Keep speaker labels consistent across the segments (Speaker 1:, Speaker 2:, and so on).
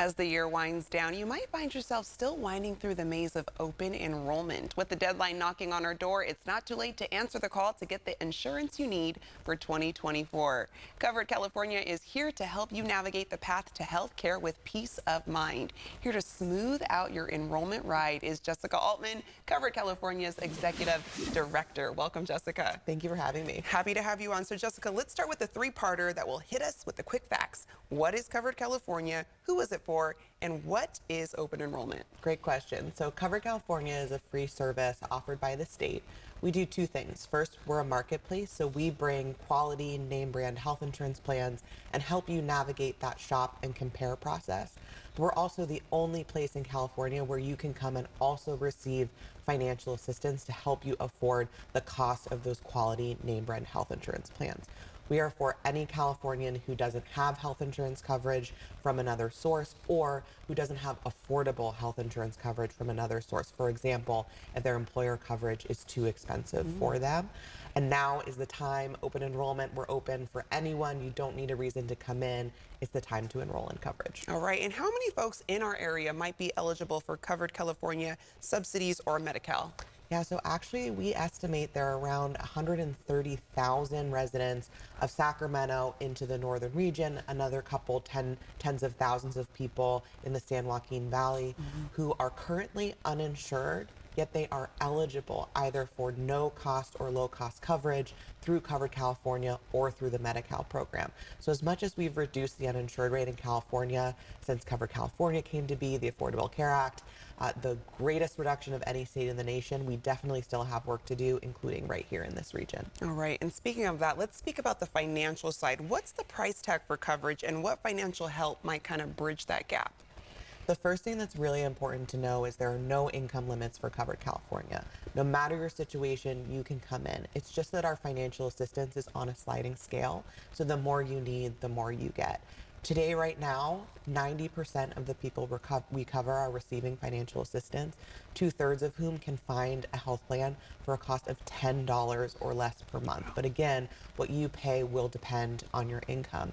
Speaker 1: As the year winds down, you might find yourself still winding through the maze of open enrollment. With the deadline knocking on our door, it's not too late to answer the call to get the insurance you need for 2024. Covered California is here to help you navigate the path to health care with peace of mind. Here to smooth out your enrollment ride is Jessica Altman, Covered California's Executive Director. Welcome, Jessica.
Speaker 2: Thank you for having me.
Speaker 1: Happy to have you on. So, Jessica, let's start with the three-parter that will hit us with the quick facts. What is Covered California? Who is it for? And what is open enrollment?
Speaker 2: Great question. So Covered California is a free service offered by the state. We do two things. First, we're a marketplace, so we bring quality name brand health insurance plans and help you navigate that shop and compare process. We're also the only place in California where you can come and also receive financial assistance to help you afford the cost of those quality name brand health insurance plans. We are for any Californian who doesn't have health insurance coverage from another source or who doesn't have affordable health insurance coverage from another source. For example, if their employer coverage is too expensive for them. And now is the time. Open enrollment, we're open for anyone. You don't need a reason to come in. It's the time to enroll in coverage.
Speaker 1: All right. And how many folks in our area might be eligible for Covered California subsidies or Medi-Cal?
Speaker 2: Yeah, so actually we estimate there are around 130,000 residents of Sacramento into the northern region, another couple tens of thousands of people in the San Joaquin Valley who are currently uninsured, yet they are eligible either for no cost or low cost coverage through Covered California or through the Medi-Cal program. So as much as we've reduced the uninsured rate in California since Covered California came to be, the Affordable Care Act, the greatest reduction of any state in the nation, we definitely still have work to do, including right here in this region.
Speaker 1: All right. And speaking of that, let's speak about the financial side. What's the price tag for coverage and what financial help might kind of bridge that gap?
Speaker 2: The first thing that's really important to know is there are no income limits for Covered California. No matter your situation, you can come in. It's just that our financial assistance is on a sliding scale. So the more you need, the more you get. Today, right now, 90% of the people we cover are receiving financial assistance, 2/3 of whom can find a health plan for a cost of $10 or less per month. But again, what you pay will depend on your income.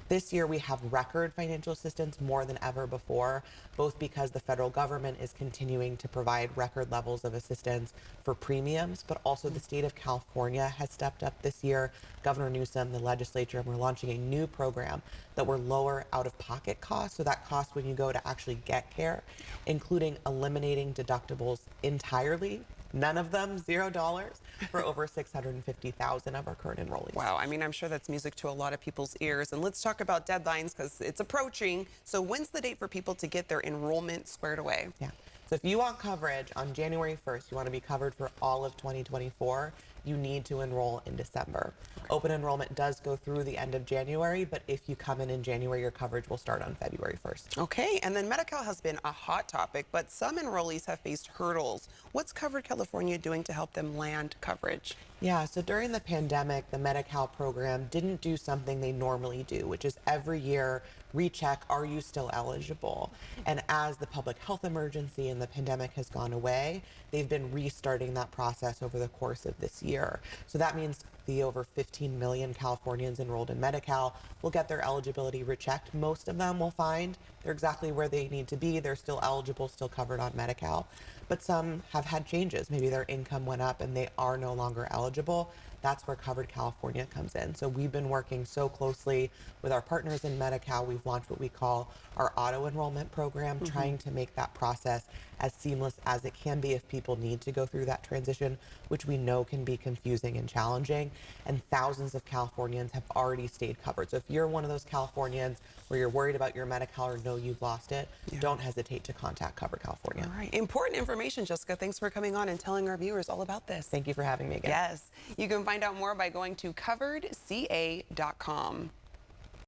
Speaker 2: This year, we have record financial assistance more than ever before, both because the federal government is continuing to provide record levels of assistance for premiums, but also the state of California has stepped up this year. Governor Newsom, the legislature, and we're launching a new program that will lower out-of-pocket costs, so that cost when you go to actually get care, including eliminating deductibles entirely. None of them, $0 for over 650,000 of our current enrollees.
Speaker 1: Wow, I mean, I'm sure that's music to a lot of people's ears. And let's talk about deadlines because it's approaching. So when's the date for people to get their enrollment squared away?
Speaker 2: Yeah. So if you want coverage on January 1st, you want to be covered for all of 2024, you need to enroll in December. Open enrollment does go through the end of January, but if you come in January, your coverage will start on February 1st.
Speaker 1: Okay, and then Medi-Cal has been a hot topic, but some enrollees have faced hurdles. What's Covered California doing to help them land coverage?
Speaker 2: Yeah, so during the pandemic, the Medi-Cal program didn't do something they normally do, which is every year recheck, are you still eligible? And as the public health emergency and the pandemic has gone away, they've been restarting that process over the course of this year. So that means the over 15 million Californians enrolled in Medi-Cal will get their eligibility rechecked. Most of them will find they're exactly where they need to be. They're still eligible, still covered on Medi-Cal. But some have had changes. Maybe their income went up and they are no longer eligible. That's where Covered California comes in. So we've been working so closely with our partners in Medi-Cal. We've launched what we call our auto enrollment program, trying to make that process as seamless as it can be if people need to go through that transition, which we know can be confusing and challenging. And thousands of Californians have already stayed covered. So if you're one of those Californians where you're worried about your Medi-Cal or know you've lost it, don't hesitate to contact Covered California.
Speaker 1: All right. Important information, Jessica. Thanks for coming on and telling our viewers all about this.
Speaker 2: Thank you for having me again.
Speaker 1: Yes. You can find out more by going to coveredca.com.